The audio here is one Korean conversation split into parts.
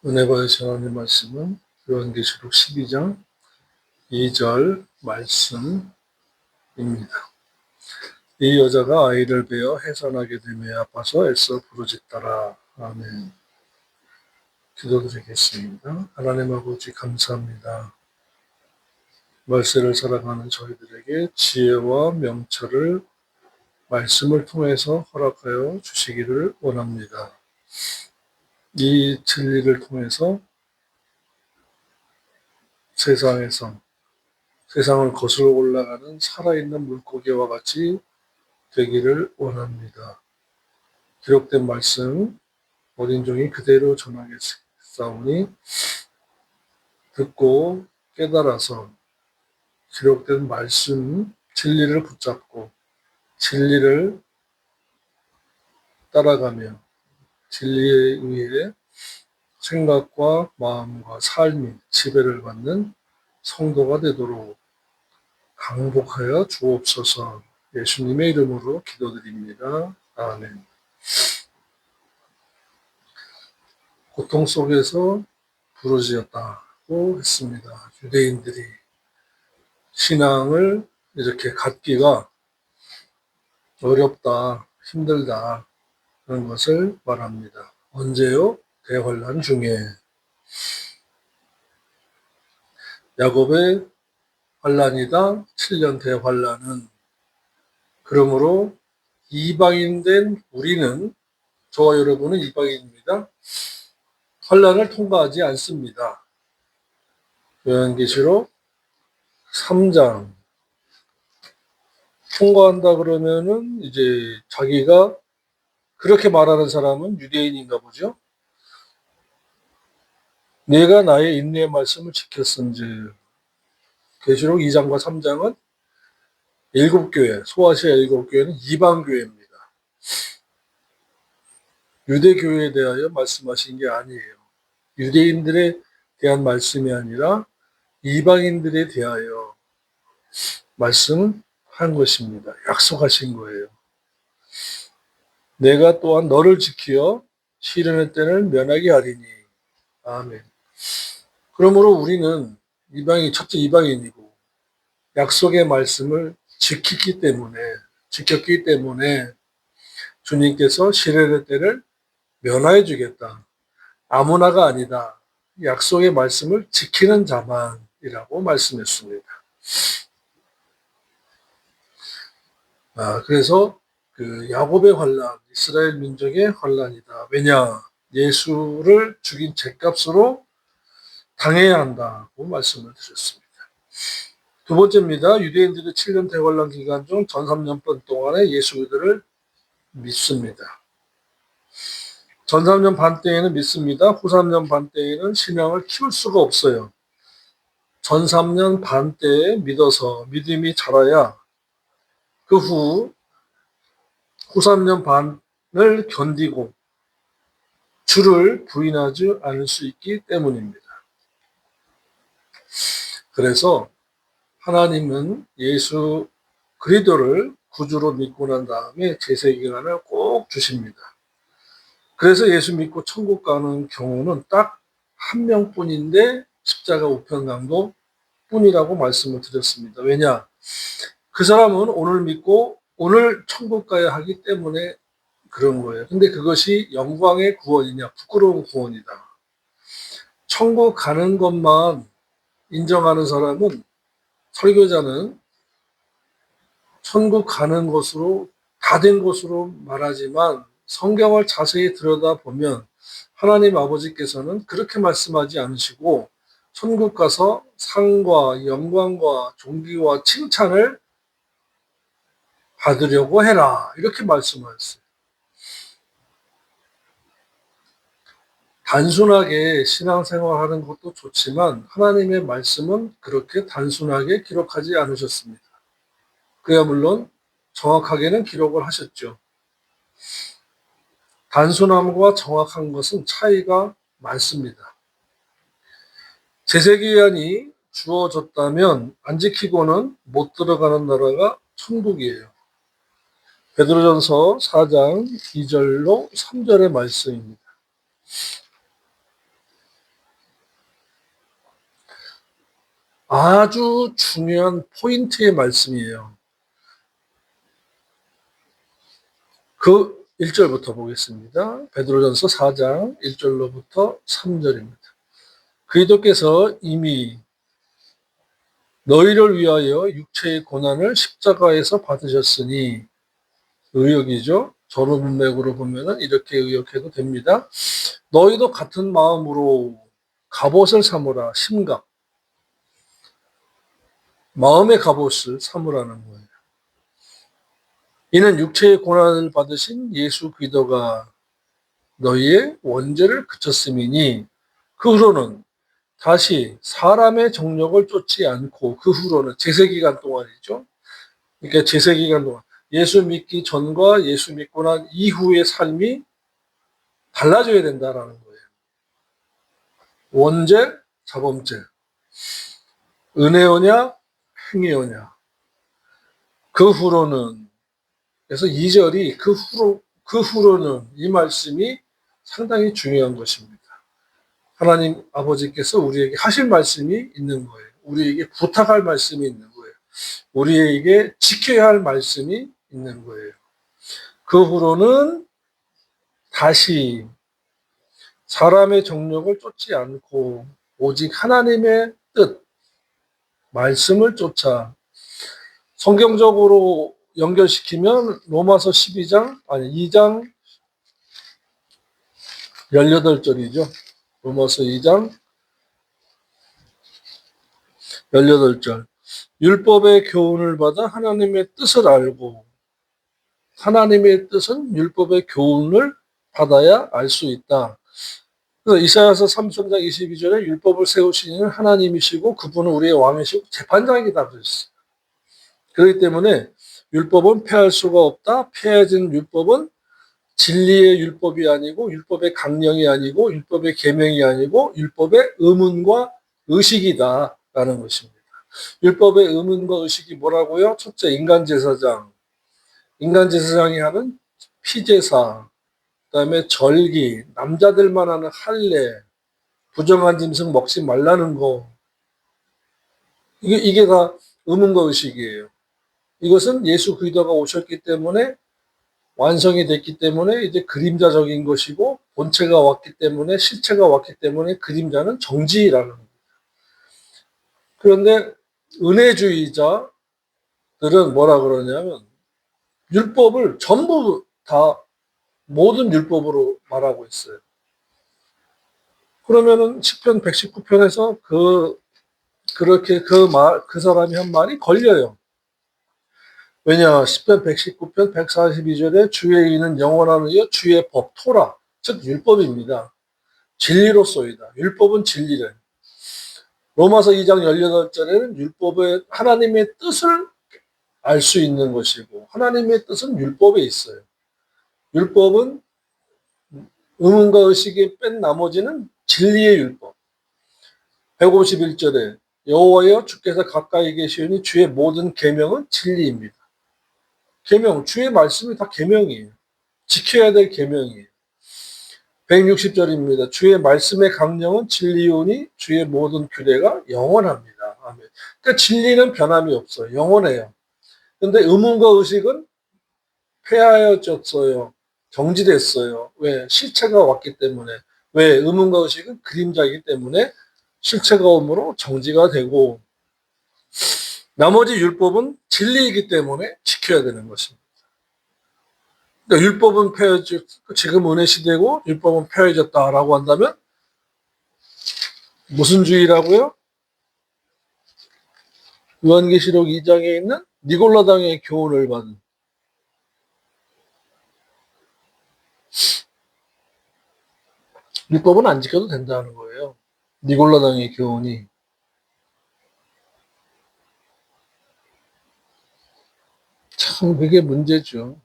은혜 받으신 하나님 말씀은 요한계시록 12장 2절 말씀입니다. 이 여자가 아이를 베어 해산하게 되며 아파서 애써 부르짖더라. 아멘. 기도드리겠습니다. 하나님 아버지 감사합니다. 말세를 살아가는 저희들에게 지혜와 명철을 말씀을 통해서 허락하여 주시기를 원합니다. 이 진리를 통해서 세상을 거슬러 올라가는 살아있는 물고기와 같이 되기를 원합니다. 기록된 말씀 어린 종이 그대로 전하겠사오니 듣고 깨달아서 기록된 말씀 진리를 붙잡고 진리를 따라가며 진리에 의해 생각과 마음과 삶이 지배를 받는 성도가 되도록 강복하여 주옵소서. 예수님의 이름으로 기도드립니다. 아멘. 고통 속에서 부르짖었다고 했습니다. 유대인들이 신앙을 이렇게 갖기가 어렵다, 힘들다 그런 것을 말합니다. 언제요? 대환란 중에. 야곱의 환란이다 7년 대환란은 그러므로 이방인 된 우리는, 저와 여러분은 이방인입니다. 환란을 통과하지 않습니다. 요한계시록 3장 통과한다 그러면은 이제 자기가 그렇게 말하는 사람은 유대인인가 보죠. 내가 나의 인내의 말씀을 지켰은즉. 계시록 2장과 3장은 7교회, 소아시아 7교회는 이방교회입니다. 유대교회에 대하여 말씀하신 게 아니에요. 유대인들에 대한 말씀이 아니라 이방인들에 대하여 말씀한 것입니다. 약속하신 거예요. 내가 또한 너를 지키어 시련의 때를 면하게 하리니. 아멘. 그러므로 우리는 첫째 이방인이고 약속의 말씀을 지켰기 때문에 주님께서 시련의 때를 면하여 주겠다. 아무나가 아니다. 약속의 말씀을 지키는 자만이라고 말씀했습니다. 그래서 야곱의 환란, 이스라엘 민족의 환란이다. 왜냐? 예수를 죽인 죄값으로 당해야 한다고 말씀을 드렸습니다. 두 번째입니다. 유대인들의 7년 대환란 기간 중 전 3년 동안에 예수 그리스도를 믿습니다. 전 3년 반 때에는 믿습니다. 후 3년 반 때에는 신앙을 키울 수가 없어요. 전 3년 반 때에 믿어서 믿음이 자라야 그 후 3년 반을 견디고 주를 부인하지 않을 수 있기 때문입니다. 그래서 하나님은 예수 그리스도를 구주로 믿고 난 다음에 제세기간을 꼭 주십니다. 그래서 예수 믿고 천국 가는 경우는 딱 한 명뿐인데 십자가 우편강도 뿐이라고 말씀을 드렸습니다. 왜냐? 그 사람은 오늘 믿고 오늘 천국 가야 하기 때문에 그런 거예요. 근데 그것이 영광의 구원이냐, 부끄러운 구원이다. 천국 가는 것만 인정하는 사람은, 설교자는 천국 가는 것으로 다 된 것으로 말하지만 성경을 자세히 들여다보면 하나님 아버지께서는 그렇게 말씀하지 않으시고 천국 가서 상과 영광과 존귀와 칭찬을 받으려고 해라 이렇게 말씀하셨어요. 단순하게 신앙생활하는 것도 좋지만 하나님의 말씀은 그렇게 단순하게 기록하지 않으셨습니다. 그야 물론 정확하게는 기록을 하셨죠. 단순함과 정확한 것은 차이가 많습니다. 제세기간이 주어졌다면 안 지키고는 못 들어가는 나라가 천국이에요. 베드로전서 4장 2절로 3절의 말씀입니다. 아주 중요한 포인트의 말씀이에요. 그 1절부터 보겠습니다. 베드로전서 4장 1절로부터 3절입니다. 그리스도께서 이미 너희를 위하여 육체의 고난을 십자가에서 받으셨으니, 의역이죠. 전후 문맥으로 보면은 이렇게 의역해도 됩니다. 너희도 같은 마음으로 갑옷을 삼으라. 심각. 마음의 갑옷을 삼으라는 거예요. 이는 육체의 고난을 받으신 예수 그리스도가 너희의 원죄를 그쳤음이니, 그 후로는 다시 사람의 정욕을 쫓지 않고, 그 후로는 제세기간 동안이죠. 그러니까 제세기간 동안 예수 믿기 전과 예수 믿고 난 이후의 삶이 달라져야 된다라는 거예요. 원죄, 자범죄, 은혜오냐, 행위오냐. 그 후로는, 그래서 2절이 그 후로는, 이 말씀이 상당히 중요한 것입니다. 하나님 아버지께서 우리에게 하실 말씀이 있는 거예요. 우리에게 부탁할 말씀이 있는 거예요. 우리에게 지켜야 할 말씀이 있는 거예요. 그 후로는 다시 사람의 정욕을 쫓지 않고 오직 하나님의 뜻, 말씀을 쫓아. 성경적으로 연결시키면 로마서 2장 18절이죠. 로마서 2장 18절. 율법의 교훈을 받아 하나님의 뜻을 알고, 하나님의 뜻은 율법의 교훈을 받아야 알 수 있다. 그래서 이사야서 33장 22절에 율법을 세우신 이는 하나님이시고 그분은 우리의 왕이시고 재판장이다 그랬어요. 그렇기 때문에 율법은 폐할 수가 없다. 폐해진 율법은 진리의 율법이 아니고, 율법의 강령이 아니고, 율법의 계명이 아니고 율법의 의문과 의식이다라는 것입니다. 율법의 의문과 의식이 뭐라고요? 첫째, 인간제사장. 인간제사장이 하는 피제사, 그다음에 절기, 남자들만 하는 할례, 부정한 짐승 먹지 말라는 거. 이게 다 의문과 의식이에요. 이것은 예수 그리스도가 오셨기 때문에, 완성이 됐기 때문에 이제 그림자적인 것이고, 본체가 왔기 때문에, 실체가 왔기 때문에 그림자는 정지라는 겁니다. 그런데 은혜주의자들은 뭐라 그러냐면 율법을 전부 다 모든 율법으로 말하고 있어요. 그러면은 시편 119편에서 그렇게 그 사람이 한 말이 걸려요. 왜냐, 시편 119편 142절에 주의 의는 영원하느여 주의 법 토라, 즉 율법입니다. 진리로소이다. 율법은 진리래. 로마서 2장 18절에는 율법의 하나님의 뜻을 알 수 있는 것이고, 하나님의 뜻은 율법에 있어요. 율법은 의문과 의식에 뺀 나머지는 진리의 율법. 151절에 여호와여 주께서 가까이 계시오니 주의 모든 계명은 진리입니다. 계명, 주의 말씀이 다 계명이에요. 지켜야 될 계명이에요. 160절입니다. 주의 말씀의 강령은 진리오니 주의 모든 규례가 영원합니다. 아멘. 그러니까 진리는 변함이 없어요. 영원해요. 그런데 의문과 의식은 폐하여졌어요. 정지됐어요. 왜? 실체가 왔기 때문에. 왜? 의문과 의식은 그림자이기 때문에 실체가 오므로 정지가 되고, 나머지 율법은 진리이기 때문에 지켜야 되는 것입니다. 그러니까 율법은 폐해졌, 지금 은혜 시대고 율법은 폐해졌다라고 한다면 무슨 주의라고요? 요한계시록 2장에 있는 니골라당의 교훈을 받은, 율법은 안 지켜도 된다는 거예요. 니골라당의 교훈이. 참 그게 문제죠.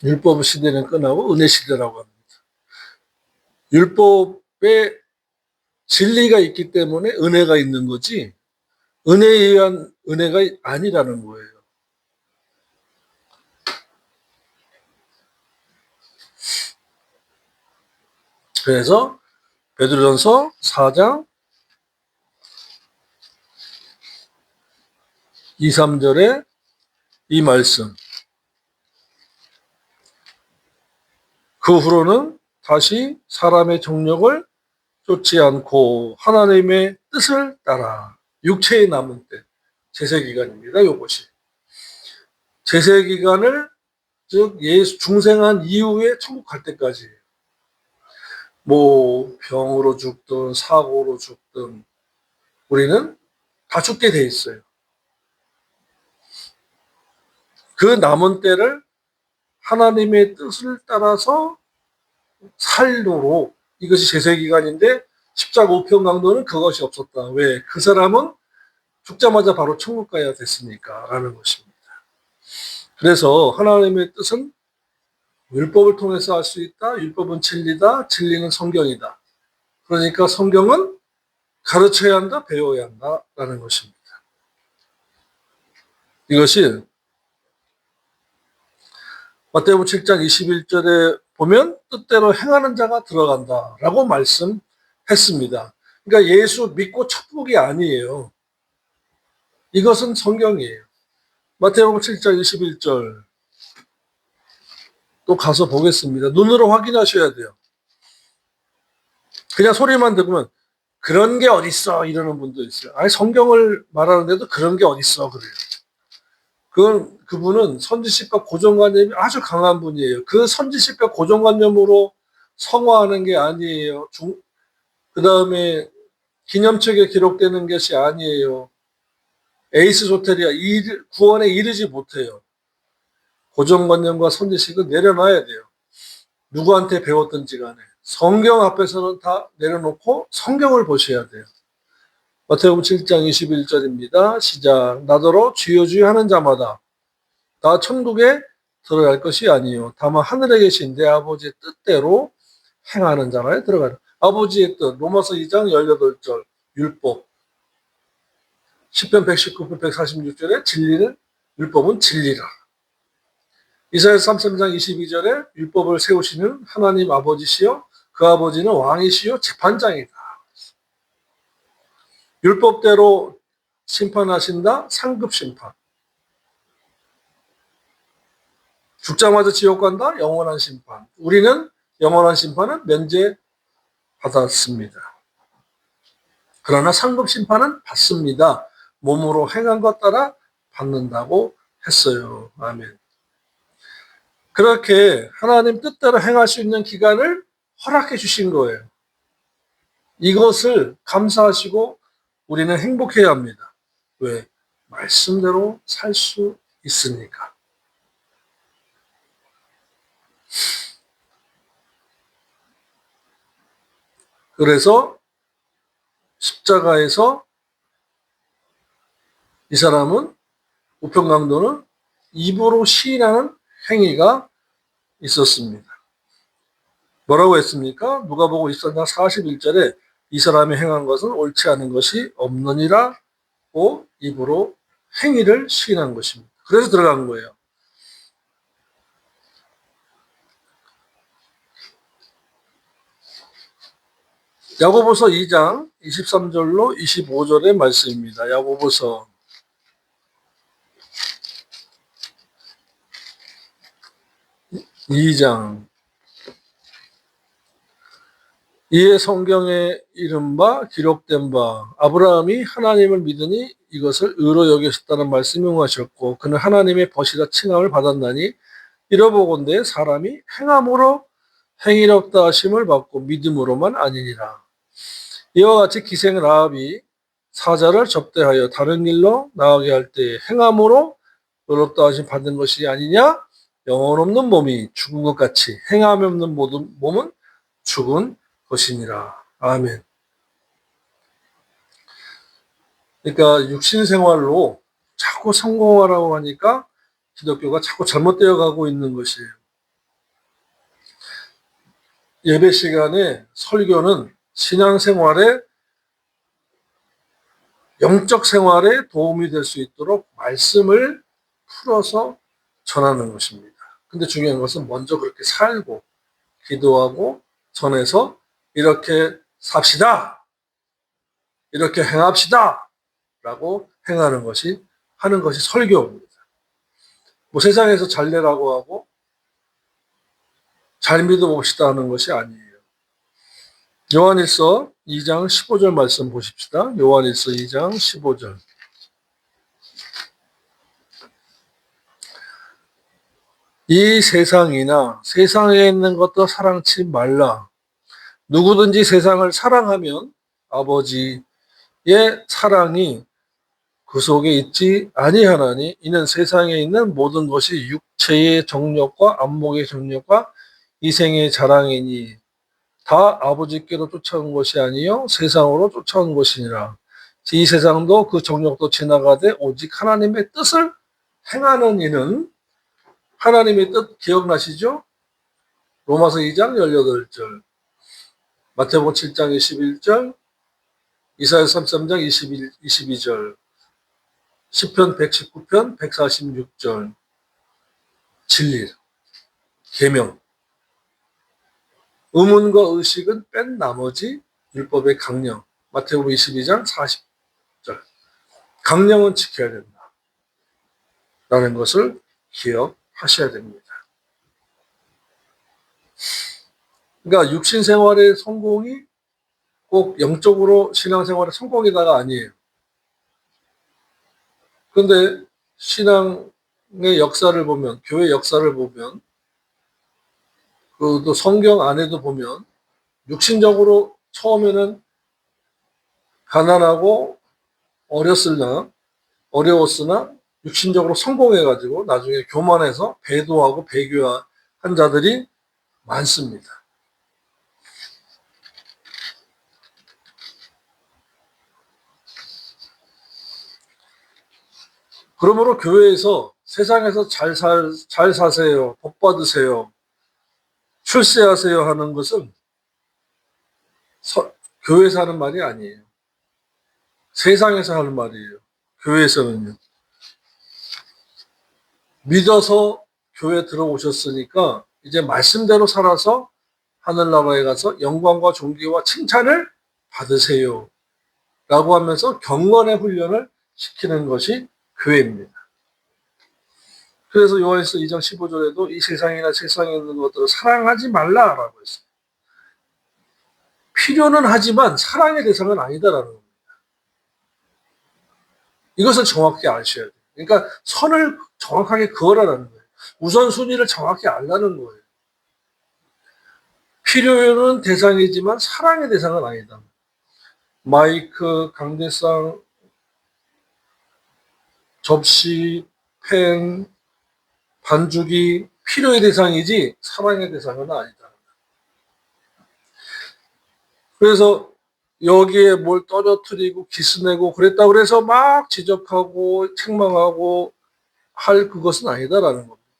율법 시대는 끝나고 은혜 시대라고 합니다. 율법에 진리가 있기 때문에 은혜가 있는 거지, 은혜에 의한 은혜가 아니라는 거예요. 그래서 베드로전서 4장 2, 3절에 이 말씀. 그 후로는 다시 사람의 정력을 쫓지 않고 하나님의 뜻을 따라 육체의 남은 때, 제세기간입니다. 이것이. 제세기간을 즉 예수 중생한 이후에 천국 갈 때까지 뭐 병으로 죽든 사고로 죽든 우리는 다 죽게 돼 있어요. 그 남은 때를 하나님의 뜻을 따라서 살도록 이것이 제세기간인데 십자가 우편강도는 그것이 없었다. 왜? 그 사람은 죽자마자 바로 천국 가야 됐으니까 라는 것입니다. 그래서 하나님의 뜻은 율법을 통해서 알 수 있다. 율법은 진리다. 진리는 성경이다. 그러니까 성경은 가르쳐야 한다. 배워야 한다. 라는 것입니다. 이것이 마태복음 7장 21절에 보면 뜻대로 행하는 자가 들어간다 라고 말씀했습니다. 그러니까 예수 믿고 천국이 아니에요. 이것은 성경이에요. 마태복음 7장 21절 또 가서 보겠습니다. 눈으로 확인하셔야 돼요. 그냥 소리만 들으면 그런 게 어딨어 이러는 분도 있어요. 아니 성경을 말하는데도 그런 게 어딨어 그래요. 그분은 선지식과 고정관념이 아주 강한 분이에요. 그 선지식과 고정관념으로 성화하는 게 아니에요. 그 다음에 기념책에 기록되는 것이 아니에요. 에이스 소테리아 구원에 이르지 못해요. 고정관념과 선지식은 내려놔야 돼요. 누구한테 배웠든지 간에. 성경 앞에서는 다 내려놓고 성경을 보셔야 돼요. 마태복음 7장 21절입니다. 시작. 나더러 주여 주여 하는 자마다 다 천국에 들어갈 것이 아니요 다만 하늘에 계신 내 아버지의 뜻대로 행하는 자라에 들어가는. 아버지의 뜻. 로마서 2장 18절 율법. 시편 119편 146절에 진리는 율법은 진리라. 이사야서 33장 22절에 율법을 세우시는 하나님 아버지시요 그 아버지는 왕이시요 재판장이다. 율법대로 심판하신다. 상급 심판. 죽자마자 지옥 간다. 영원한 심판. 우리는 영원한 심판은 면제받았습니다. 그러나 상급 심판은 받습니다. 몸으로 행한 것 따라 받는다고 했어요. 아멘. 그렇게 하나님 뜻대로 행할 수 있는 기간을 허락해 주신 거예요. 이것을 감사하시고 우리는 행복해야 합니다. 왜? 말씀대로 살 수 있으니까. 그래서 십자가에서 이 사람은 우편강도는 입으로 시인하는 행위가 있었습니다. 뭐라고 했습니까? 누가복음 24장 41절에 이 사람이 행한 것은 옳지 않은 것이 없느니라고 입으로 행위를 시인한 것입니다. 그래서 들어간 거예요. 야고보서 2장 23절로 25절의 말씀입니다. 야고보서 2장. 이에 성경에 이른 바 기록된 바 아브라함이 하나님을 믿으니 이것을 의로 여기셨다는 말씀을 용하셨고 그는 하나님의 벗이라 칭함을 받았나니 이러보건대 사람이 행함으로 행위롭다 하심을 받고 믿음으로만 아니니라. 이와 같이 기생 라합이 사자를 접대하여 다른 일로 나가게 할 때 행함으로 의롭다 하심 받은 것이 아니냐? 영혼 없는 몸이 죽은 것 같이 행함이 없는 몸은 죽은 것이니라. 아멘. 그러니까 육신 생활로 자꾸 성공하라고 하니까 기독교가 자꾸 잘못되어 가고 있는 것이에요. 예배 시간에 설교는 신앙생활에 영적 생활에 도움이 될 수 있도록 말씀을 풀어서 전하는 것입니다. 근데 중요한 것은 먼저 그렇게 살고 기도하고 전해서 이렇게 삽시다. 이렇게 행합시다. 라고 하는 것이 설교입니다. 뭐 세상에서 잘 되라고 하고 잘 믿어봅시다 하는 것이 아니에요. 요한일서 2장 15절 말씀 보십시다. 요한일서 2장 15절. 이 세상이나 세상에 있는 것도 사랑치 말라. 누구든지 세상을 사랑하면 아버지의 사랑이 그 속에 있지 아니하나니 이는 세상에 있는 모든 것이 육체의 정욕과 안목의 정욕과 이생의 자랑이니 다 아버지께로 쫓아온 것이 아니요 세상으로 쫓아온 것이니라. 이 세상도 그 정욕도 지나가되 오직 하나님의 뜻을 행하는 이는 하나님의 뜻 기억나시죠? 로마서 2장 18절, 마태복음 7장 21절, 이사야 33장 22절, 시편 119편 146절, 진리, 계명, 의문과 의식은 뺀 나머지 율법의 강령, 마태복음 22장 40절, 강령은 지켜야 된다 라는 것을 기억하셔야 됩니다. 그러니까 육신생활의 성공이 꼭 영적으로 신앙생활의 성공이다가 아니에요. 그런데 신앙의 역사를 보면, 교회 역사를 보면, 또 성경 안에도 보면 육신적으로 처음에는 가난하고 어려웠으나 육신적으로 성공해가지고 나중에 교만해서 배도하고 배교한 자들이 많습니다. 그러므로 교회에서 세상에서 잘 사세요, 복 받으세요, 출세하세요 하는 것은 교회에서 하는 말이 아니에요. 세상에서 하는 말이에요. 교회에서는요. 믿어서 교회 들어오셨으니까 이제 말씀대로 살아서 하늘나라에 가서 영광과 존귀와 칭찬을 받으세요 라고 하면서 경건의 훈련을 시키는 것이 교회입니다. 그래서 요한일서 2장 15절에도 이 세상이나 세상에 있는 것들을 사랑하지 말라라고 했어요. 필요는 하지만 사랑의 대상은 아니다라는 겁니다. 이것을 정확히 아셔야 돼요. 그러니까 선을 정확하게 그어라라는 거예요. 우선순위를 정확히 알라는 거예요. 필요는 대상이지만 사랑의 대상은 아니다. 마이크, 강대상, 접시, 펜, 반죽이 필요의 대상이지 사랑의 대상은 아니다. 그래서 여기에 뭘 떨어뜨리고 기스내고 그랬다고 그래서 막 지적하고 책망하고 할 그것은 아니다라는 겁니다.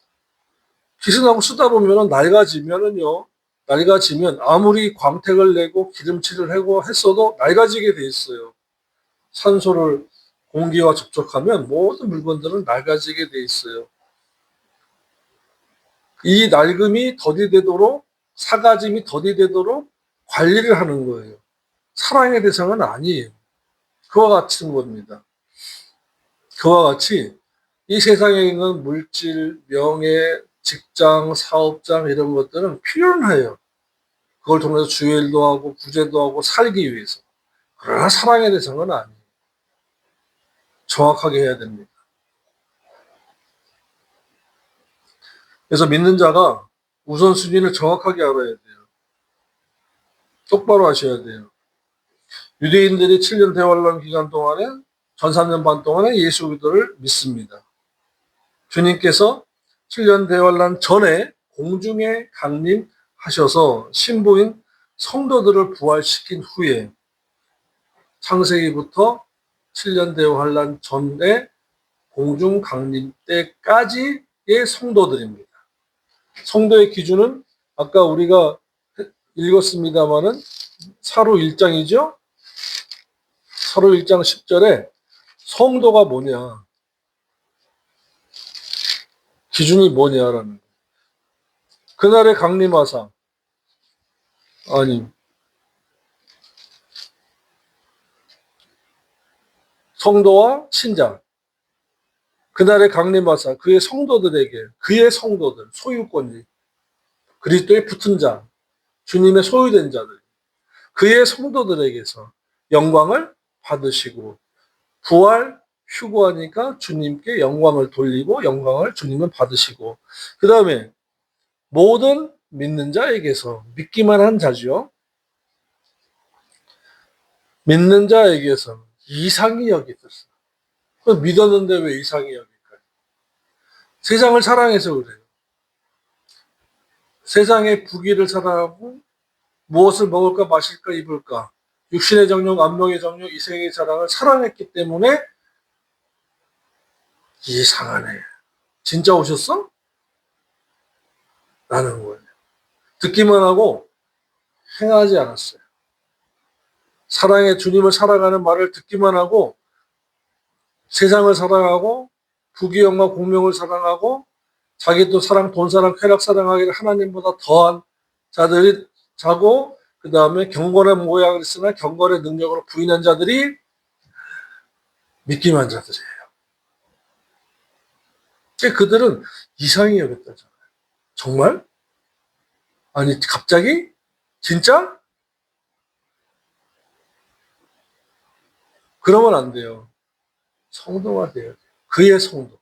기스나고 쓰다 보면 낡아지면 아무리 광택을 내고 기름칠을 하고 했어도 낡아지게 돼 있어요. 산소를 공기와 접촉하면 모든 물건들은 낡아지게 돼 있어요. 이 낡음이 더디되도록 사가짐이 더디되도록 관리를 하는 거예요. 사랑의 대상은 아니에요. 그와 같은 겁니다. 그와 같이 이 세상에 있는 물질, 명예, 직장, 사업장 이런 것들은 필요는 해요. 그걸 통해서 주일도 하고 구제도 하고 살기 위해서. 그러나 사랑의 대상은 아니에요. 정확하게 해야 됩니다. 그래서 믿는 자가 우선순위를 정확하게 알아야 돼요. 똑바로 하셔야 돼요. 유대인들이 7년 대환란 기간 동안에 전 3년 반 동안에 예수 그리스도를 믿습니다. 주님께서 7년 대환란 전에 공중에 강림하셔서 신부인 성도들을 부활시킨 후에 창세기부터 7년 대환란 전에 공중 강림 때까지의 성도들입니다. 성도의 기준은 아까 우리가 읽었습니다마는 사로 1장이죠. 사로 1장 10절에 성도가 뭐냐, 기준이 뭐냐라는 거예요. 그날의 강림하사, 아니 성도와 신자, 그날의 강림하사 그의 성도들에게, 그의 성도들, 소유권이, 그리스도의 붙은 자, 주님의 소유된 자들, 그의 성도들에게서 영광을 받으시고, 부활 휴거하니까 주님께 영광을 돌리고 영광을 주님은 받으시고, 그 다음에 모든 믿는 자에게서, 믿기만 한 자죠. 믿는 자에게서 이상히 여기셨어. 믿었는데 왜 이상히 여길까요? 세상을 사랑해서 그래요. 세상의 부귀를 사랑하고 무엇을 먹을까 마실까 입을까, 육신의 정욕, 안목의 정욕, 이생의 사랑을 사랑했기 때문에 이상하네. 진짜 오셨어? 라는 거예요. 듣기만 하고 행하지 않았어요. 사랑의 주님을 사랑하는 말을 듣기만 하고 세상을 사랑하고 부귀영화 공명을 사랑하고 자기도 사랑, 돈 사랑, 쾌락 사랑하기를 하나님보다 더한 자들이 자고, 그 다음에 경건의 모양을 쓰나 경건의 능력으로 부인한 자들이 믿기만 한 자들이에요. 그들은 이상히 여겼다잖아요. 정말? 아니 갑자기? 진짜? 그러면 안 돼요. 성도가 돼야 돼요. 그의 성도.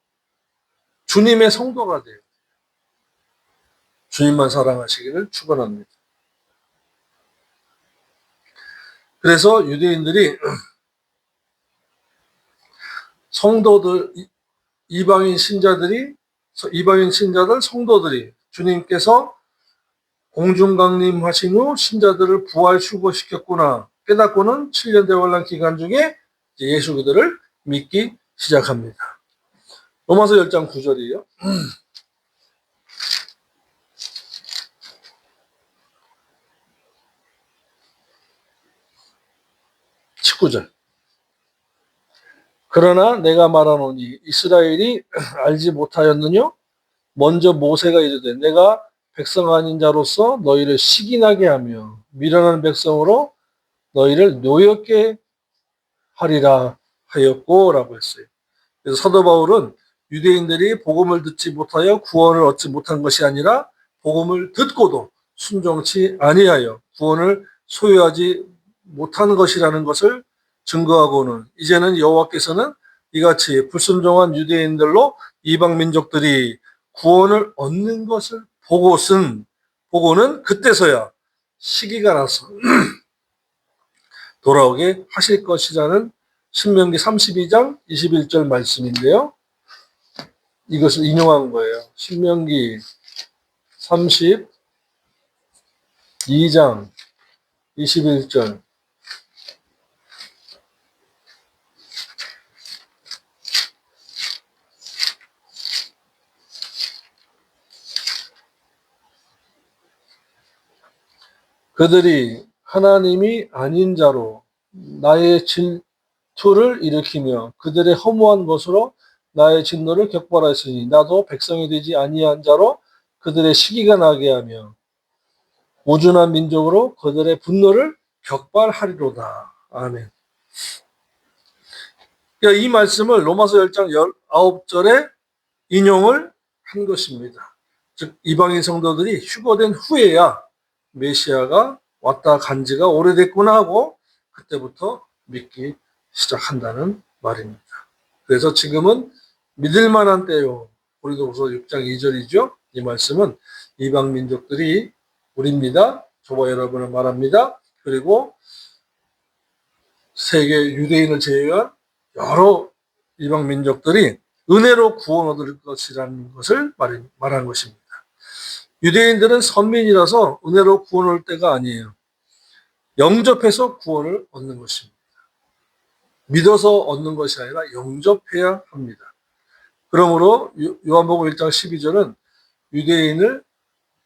주님의 성도가 돼요. 주님만 사랑하시기를 축원합니다. 그래서 유대인들이 성도들, 이방인 신자들, 성도들이 주님께서 공중강림하신 후 신자들을 부활 휴거시켰구나 깨닫고는 7년 대환란 기간 중에 예수 그들을 믿기 시작합니다. 로마서 10장 9절이에요. 19절. 그러나 내가 말하노니 이스라엘이 알지 못하였느냐? 먼저 모세가 이르되 내가 백성 아닌 자로서 너희를 시기나게 하며 미련한 백성으로 너희를 노엽게 하리라 하였고 라고 했어요. 그래서 사도 바울은 유대인들이 복음을 듣지 못하여 구원을 얻지 못한 것이 아니라 복음을 듣고도 순종치 아니하여 구원을 소유하지 못한 것이라는 것을 증거하고는 이제는 여호와께서는 이같이 불순종한 유대인들로 이방 민족들이 구원을 얻는 것을 보고는 그때서야 시기가 나서 돌아오게 하실 것이라는 신명기 32장 21절 말씀인데요. 이것을 인용한 거예요. 신명기 32장 21절. 그들이 하나님이 아닌 자로 나의 질투를 일으키며 그들의 허무한 것으로 나의 진노를 격발하시니 나도 백성이 되지 아니한 자로 그들의 시기가 나게 하며 우준한 민족으로 그들의 분노를 격발하리로다. 아멘. 그러니까 이 말씀을 로마서 10장 19절에 인용을 한 것입니다. 즉 이방인 성도들이 휴거된 후에야 메시아가 왔다 간 지가 오래됐구나 하고 그때부터 믿기 시작한다는 말입니다. 그래서 지금은 믿을 만한 때요. 고린도후서 6장 2절이죠. 이 말씀은 이방 민족들이 우리입니다. 저와 여러분을 말합니다. 그리고 세계 유대인을 제외한 여러 이방 민족들이 은혜로 구원 얻을 것이라는 것을 말한 것입니다. 유대인들은 선민이라서 은혜로 구원 얻을 때가 아니에요. 영접해서 구원을 얻는 것입니다. 믿어서 얻는 것이 아니라 영접해야 합니다. 그러므로 요한복음 1장 12절은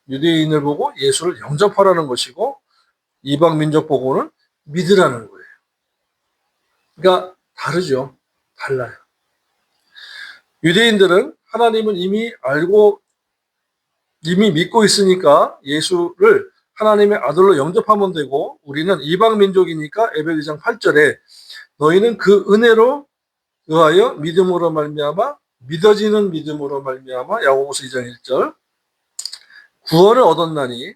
유대인을 보고 예수를 영접하라는 것이고 이방 민족 보고는 믿으라는 거예요. 그러니까 다르죠. 달라요. 유대인들은 하나님은 이미 믿고 있으니까 예수를 하나님의 아들로 영접하면 되고 우리는 이방 민족이니까 에베소서 2장 8절에 너희는 그 은혜로 의하여 믿음으로 말미암아 믿어지는 믿음으로 말미암아 야고보서 2장 1절 구원을 얻었나니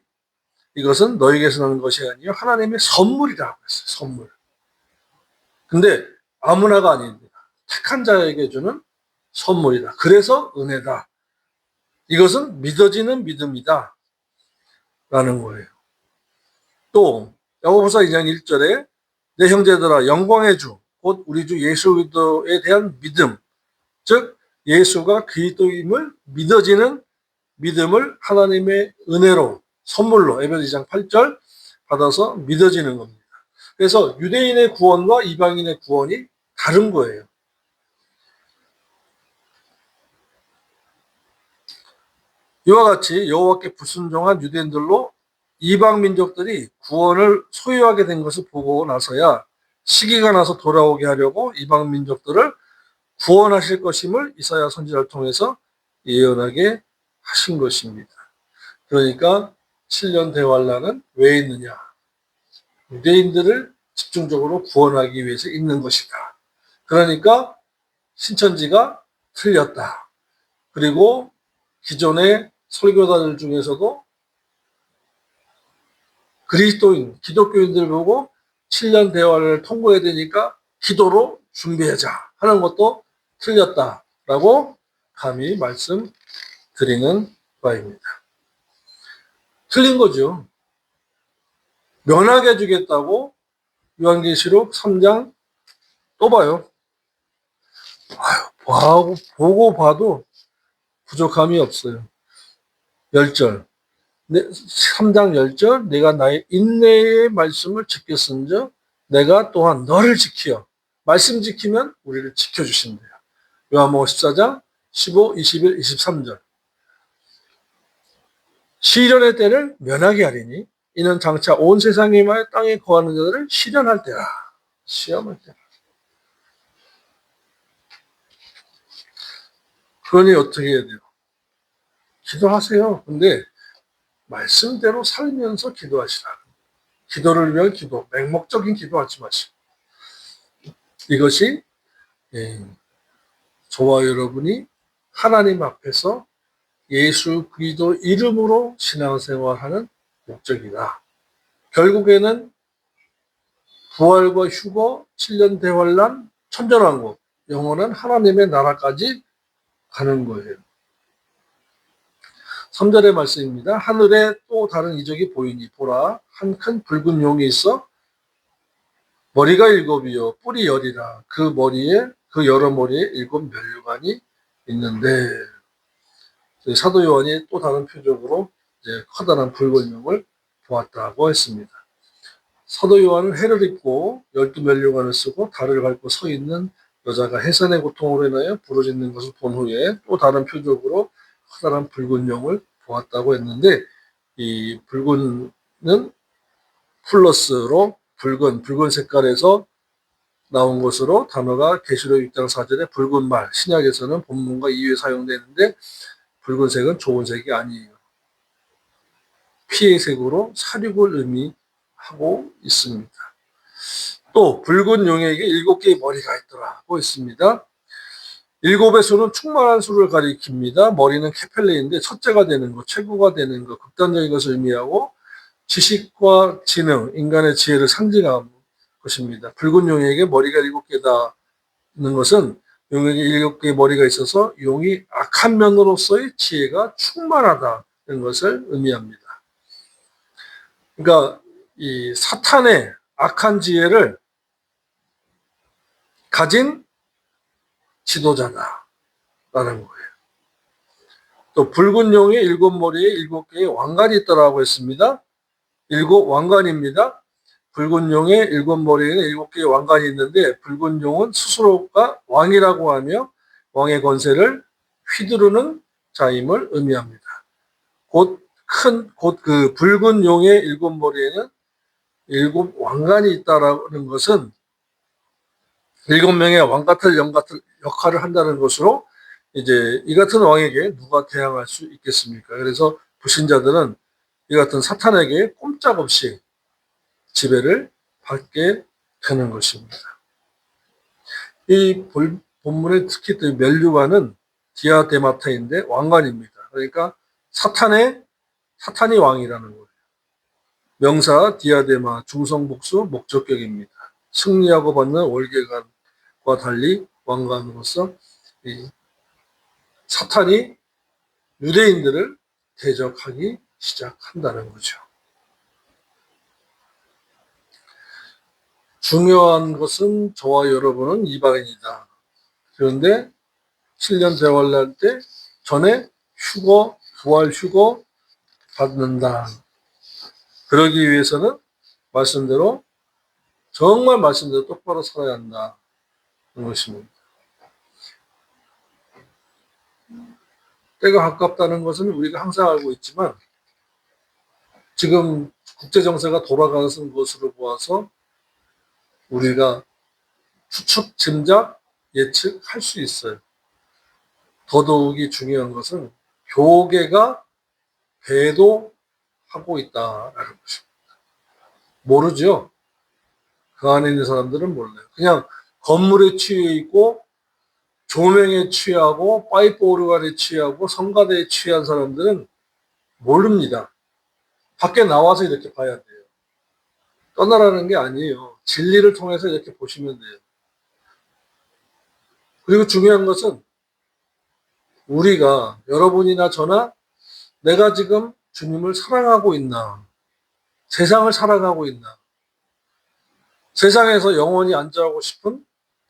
이것은 너에게서 나는 것이 아니요 하나님의 선물이라고 했어요. 선물. 근데 아무나가 아닙니다. 택한 자에게 주는 선물이다. 그래서 은혜다. 이것은 믿어지는 믿음이다. 라는 거예요. 또 야고보서 2장 1절에 내 형제들아 영광의 주 곧 우리 주 예수 그리스도에 대한 믿음 즉 예수가 그리스도임을 믿어지는 믿음을 하나님의 은혜로 선물로 에베소서 2장 8절 받아서 믿어지는 겁니다. 그래서 유대인의 구원과 이방인의 구원이 다른 거예요. 이와 같이 여호와께 불순종한 유대인들로 이방 민족들이 구원을 소유하게 된 것을 보고 나서야 시기가 나서 돌아오게 하려고 이방 민족들을 구원하실 것임을 이사야 선지자를 통해서 예언하게 하신 것입니다. 그러니까 7년 대환란은 왜 있느냐? 유대인들을 집중적으로 구원하기 위해서 있는 것이다. 그러니까 신천지가 틀렸다. 그리고 기존의 설교자들 중에서도 그리스도인, 기독교인들 보고 7년 대화를 통과해야 되니까 기도로 준비하자 하는 것도 틀렸다라고 감히 말씀드리는 바입니다. 틀린 거죠. 면하게 해주겠다고 요한계시록 3장 또 봐요. 보고 봐도 부족함이 없어요. 10절. 3장 10절 내가 나의 인내의 말씀을 지켰은즉 내가 또한 너를 지켜. 말씀 지키면 우리를 지켜주신대요. 요한복음 14장 15, 21, 23절. 시련의 때를 면하게 하리니 이는 장차 온 세상에 말해 땅에 거하는 자들을 시련할 때라. 시험할 때라. 그러니 어떻게 해야 돼요? 기도하세요. 근데 말씀대로 살면서 기도하시라. 기도를 위한 기도, 맹목적인 기도하지 마시고. 이것이 저와 여러분이 하나님 앞에서 예수 그리스도 이름으로 신앙생활하는 목적이다. 결국에는 부활과 휴거, 7년 대환란, 천전왕국, 영원한 하나님의 나라까지 가는 거예요. 3절의 말씀입니다. 하늘에 또 다른 이적이 보이니 보라 한 큰 붉은 용이 있어 머리가 7이요 뿔이 10이라 그 머리에 그 여러 머리에 7 면류관이 있는데 사도 요한이 또 다른 표적으로 이제 커다란 붉은 용을 보았다고 했습니다. 사도 요한은 해를 입고 12 면류관을 쓰고 달을 밟고 서 있는 여자가 해산의 고통으로 인하여 부러지는 것을 본 후에 또 다른 표적으로 커다란 붉은 용을 보았다고 했는데 이 붉은은 플러스로 붉은 색깔에서 나온 것으로 단어가 계시록 6장 4절에 붉은 말 신약에서는 본문과 이유에 사용되는데 붉은색은 좋은 색이 아니에요. 피의 색으로 사륙을 의미하고 있습니다. 또 붉은 용에게 7개의 머리가 있더라고 있습니다. 7의 수는 충만한 수를 가리킵니다. 머리는 케펠레인데 첫째가 되는 것, 최고가 되는 것, 극단적인 것을 의미하고 지식과 지능, 인간의 지혜를 상징하는 것입니다. 붉은 용에게 머리가 7개다는 것은 용에게 7개의 머리가 있어서 용이 악한 면으로서의 지혜가 충만하다는 것을 의미합니다. 그러니까 이 사탄의 악한 지혜를 가진 지도자다라는 거예요. 또 붉은 용의 7머리에 7개의 왕관이 있더라고 했습니다. 7 왕관입니다. 붉은 용의 7머리에는 7개의 왕관이 있는데 붉은 용은 스스로가 왕이라고 하며 왕의 권세를 휘두르는 자임을 의미합니다. 곧 그 붉은 용의 7머리에는 7 왕관이 있다라는 것은 7명의 왕 같은 영 같은 역할을 한다는 것으로 이제 이 같은 왕에게 누가 대항할 수 있겠습니까? 그래서 불신자들은 이 같은 사탄에게 꼼짝없이 지배를 받게 되는 것입니다. 이 본문에 특히 또 면류관은 디아데마타인데 왕관입니다. 그러니까 사탄이 왕이라는 거예요. 명사 디아데마 중성복수 목적격입니다. 승리하고 받는 월계관과 달리 왕관으로서 이 사탄이 유대인들을 대적하기 시작한다는 거죠. 중요한 것은 저와 여러분은 이방인이다. 그런데 7년 대환란 때 전에 부활 휴거 받는다. 그러기 위해서는 말씀대로 정말 말씀대로 똑바로 살아야 한다는 것입니다. 때가 가깝다는 것은 우리가 항상 알고 있지만 지금 국제정세가 돌아가는 것으로 보아서 우리가 추측, 짐작, 예측할 수 있어요. 더더욱이 중요한 것은 교계가 배도하고 있다라는 것입니다. 모르죠. 그 안에 있는 사람들은 몰라요. 그냥 건물에 취해 있고 조명에 취하고 파이프 오르간에 취하고 성가대에 취한 사람들은 모릅니다. 밖에 나와서 이렇게 봐야 돼요. 떠나라는 게 아니에요. 진리를 통해서 이렇게 보시면 돼요. 그리고 중요한 것은 우리가 여러분이나 저나 내가 지금 주님을 사랑하고 있나, 세상을 사랑하고 있나, 세상에서 영원히 안주하고 싶은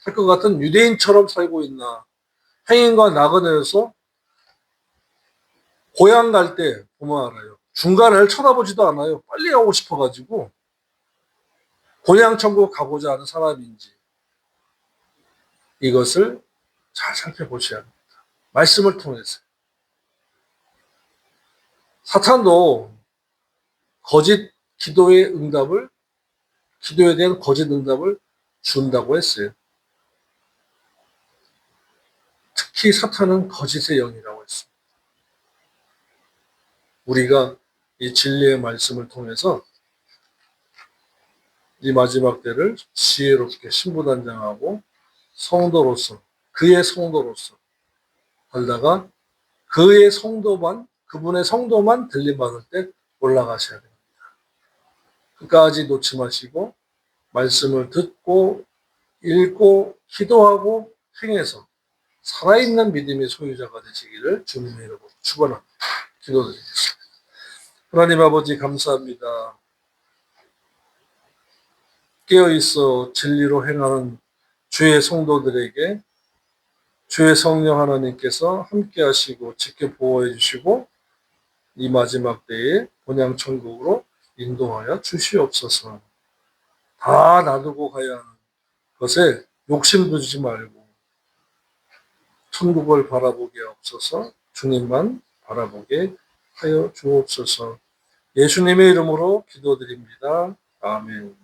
할 것 같은 유대인처럼 살고 있나, 행인과 나그네에서 고향 갈 때 보면 알아요. 중간을 쳐다보지도 않아요. 빨리 가고 싶어가지고 고향 천국 가고자 하는 사람인지 이것을 잘 살펴보셔야 합니다. 말씀을 통해서. 사탄도 거짓 기도에 대한 거짓 응답을 준다고 했어요. 특히 사탄은 거짓의 영이라고 했습니다. 우리가 이 진리의 말씀을 통해서 이 마지막 때를 지혜롭게 신부단장하고 성도로서, 그의 성도로서 살다가 그분의 성도만 들림받을 때 올라가셔야 됩니다. 끝까지 놓지 마시고 말씀을 듣고 읽고 기도하고 행해서 살아있는 믿음의 소유자가 되시기를 주님의 이름으로 축원합니다. 기도드리겠습니다. 하나님 아버지 감사합니다. 깨어있어 진리로 행하는 주의 성도들에게 주의 성령 하나님께서 함께 하시고 지켜 보호해 주시고 이 마지막 때에 본향 천국으로 인도하여 주시옵소서. 다 놔두고 가야 하는 것에 욕심 두지 말고 천국을 바라보게 하옵소서. 주님만 바라보게 하여 주옵소서. 예수님의 이름으로 기도드립니다. 아멘.